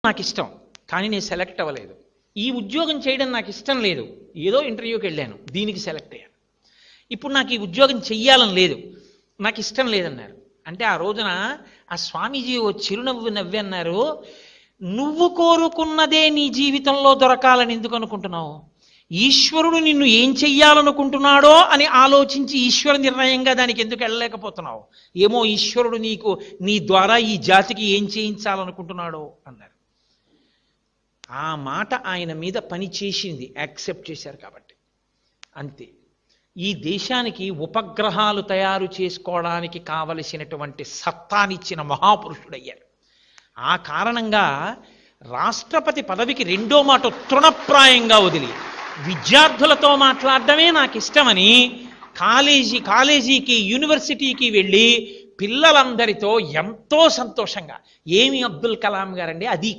నాకు ఇష్టం, కానీ నేను సెలెక్ట్ అవ్వలేదు. ఈ ఉద్యోగం చేయడం నాకు ఇష్టం లేదు, ఏదో ఇంటర్వ్యూకి వెళ్ళాను, దీనికి సెలెక్ట్ అయ్యాను. ఇప్పుడు నాకు ఈ ఉద్యోగం చెయ్యాలని లేదు, నాకు ఇష్టం లేదన్నారు. అంటే ఆ రోజున ఆ స్వామీజీ ఓ చిరునవ్వు నవ్వి అన్నారు, నువ్వు కోరుకున్నదే నీ జీవితంలో దొరకాలని ఎందుకు అనుకుంటున్నావు? ఈశ్వరుడు నిన్ను ఏం చెయ్యాలనుకుంటున్నాడో అని ఆలోచించి ఈశ్వర నిర్ణయంగా దానికి ఎందుకు వెళ్ళలేకపోతున్నావు? ఏమో ఈశ్వరుడు నీకు నీ ద్వారా ఈ జాతికి ఏం చేయించాలనుకుంటున్నాడో అన్నారు. ఆ మాట ఆయన మీద పని చేసింది, యాక్సెప్ట్ చేశారు కాబట్టి. అంతే. ఈ దేశానికి ఉపగ్రహాలు తయారు చేసుకోవడానికి కావలసినటువంటి సత్తానిచ్చిన మహాపురుషుడయ్యారు. ఆ కారణంగా రాష్ట్రపతి పదవికి రెండో మాట తృణప్రాయంగా వదిలి విద్యార్థులతో మాట్లాడడమే నాకు ఇష్టమని కాలేజీకి యూనివర్సిటీకి వెళ్ళి పిల్లలందరితో ఎంతో సంతోషంగా, ఏమి అబ్దుల్ కలాం గారండి, అది